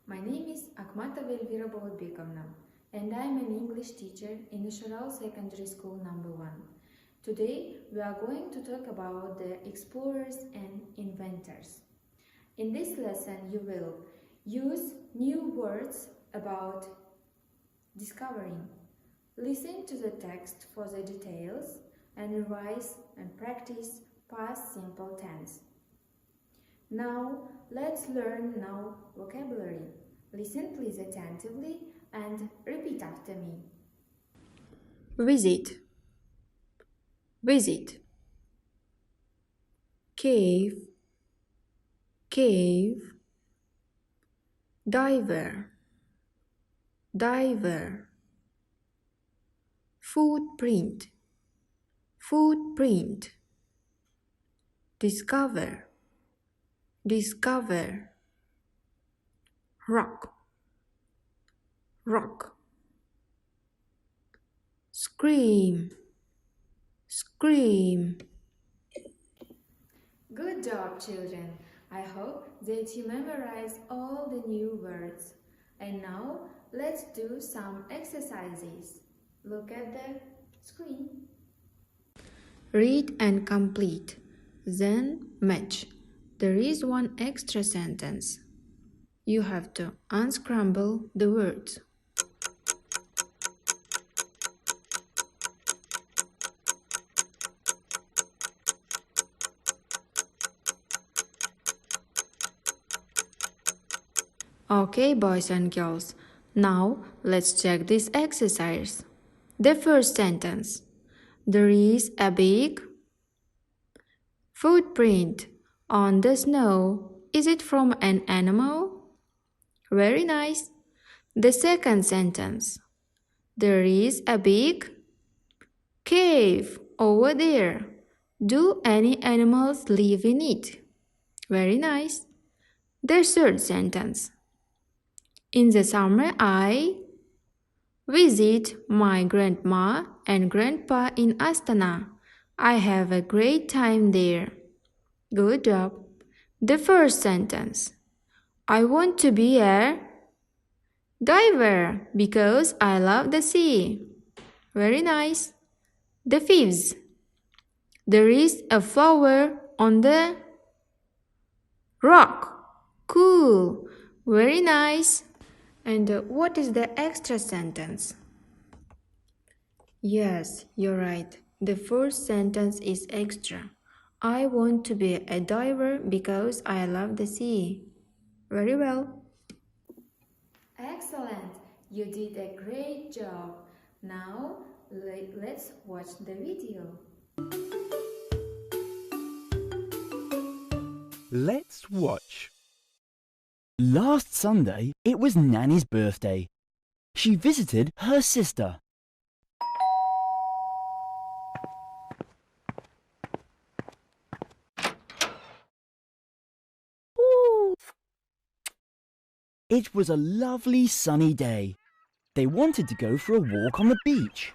My name is Akmatova Elьвира Болатбековна, and I am an English teacher in National Secondary School number 1. Today we are going to talk about the explorers and inventors. In this lesson you will use new words about discovering. Listen to the text for the details and revise and practice past simple tense. Now let's learn now vocabulary. Listen please attentively and repeat after me. Visit, visit. Cave, cave. Diver, diver. Footprint, footprint. Discover, discover. Rock, rock. Scream, scream. Good job, children. I hope that you memorize all the new words. And now let's do some exercises. Look at the screen. Read and complete. Then match. There is one extra sentence. You have to unscramble the words. Okay, boys and girls, now let's check this exercise. The first sentence. There is a big footprint on the snow. Is it from an animal? Very nice. The second sentence. There is a big cave over there. Do any animals live in it? Very nice. The third sentence. In the summer, I visit my grandma and grandpa in Astana. I have a great time there. Good job. The first sentence. I want to be a diver because I love the sea. Very nice. The fifth. There is a flower on the rock. Cool. Very nice. And what is the extra sentence? Yes, you're right. The first sentence is extra. I want to be a diver because I love the sea. Very well. Excellent! You did a great job. Now let's watch the video. Let's watch. Last Sunday, it was Nanny's birthday. She visited her sister. Ooh. It was a lovely sunny day. They wanted to go for a walk on the beach.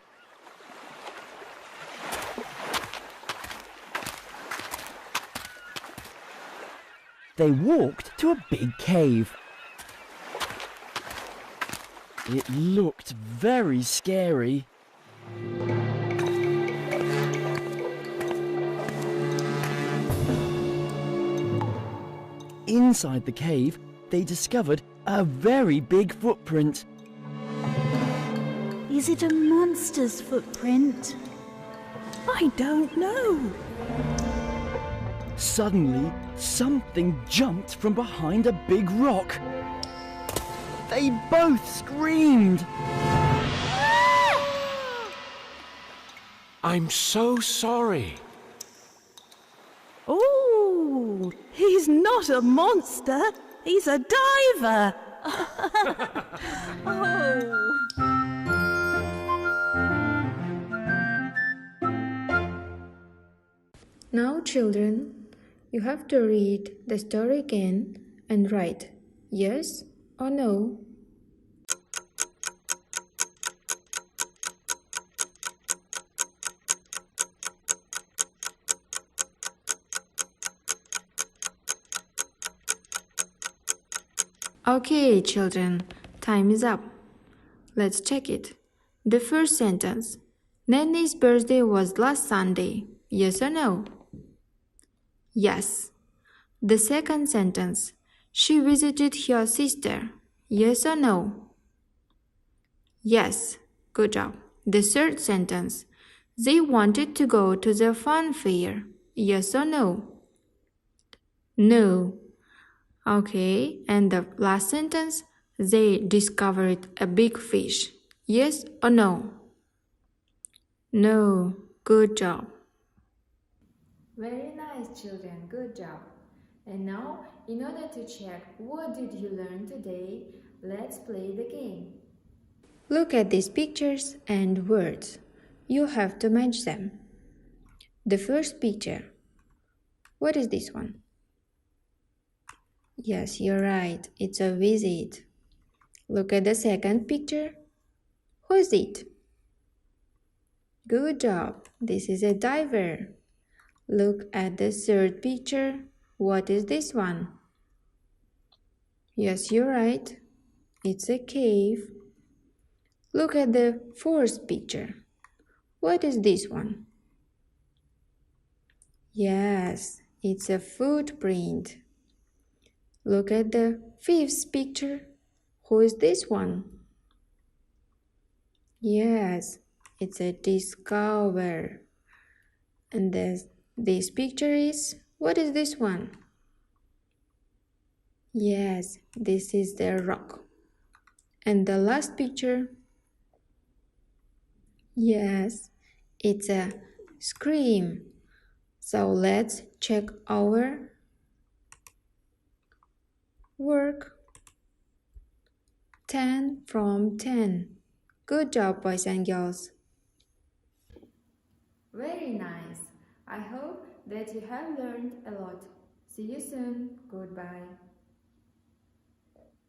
They walked to a big cave. It looked very scary. Inside the cave, they discovered a very big footprint. Is it a monster's footprint? I don't know. Suddenly, something jumped from behind a big rock. They both screamed. I'm so sorry. Oh, he's not a monster. He's a diver. Oh. Now, children, you have to read the story again and write yes or no. Okay, children, time is up. Let's check it. The first sentence. Nanny's birthday was last Sunday. Yes or no? Yes. The second sentence. She visited your sister. Yes or no? Yes. Good job. The third sentence. They wanted to go to the fun fair. Yes or no? No. Okay. And the last sentence. They discovered a big fish. Yes or no? No. Good job. Very nice, children. Good job. And now, in order to check what did you learn today, let's play the game. Look at these pictures and words. You have to match them. The first picture. What is this one? Yes, you're right. It's a visit. Look at the second picture. Who is it? Good job. This is a diver. Look at the third picture. What is this one? Yes, you're right. It's a cave. Look at the fourth picture. What is this one? Yes, it's a footprint. Look at the fifth picture. Who is this one? Yes, it's a discover. And this picture is, what is this one? Yes, this is the rock. And the last picture, yes, it's a scream. So let's check our work. 10 from 10. Good job, boys and girls. Very nice. I hope that you have learned a lot. See you soon. Goodbye.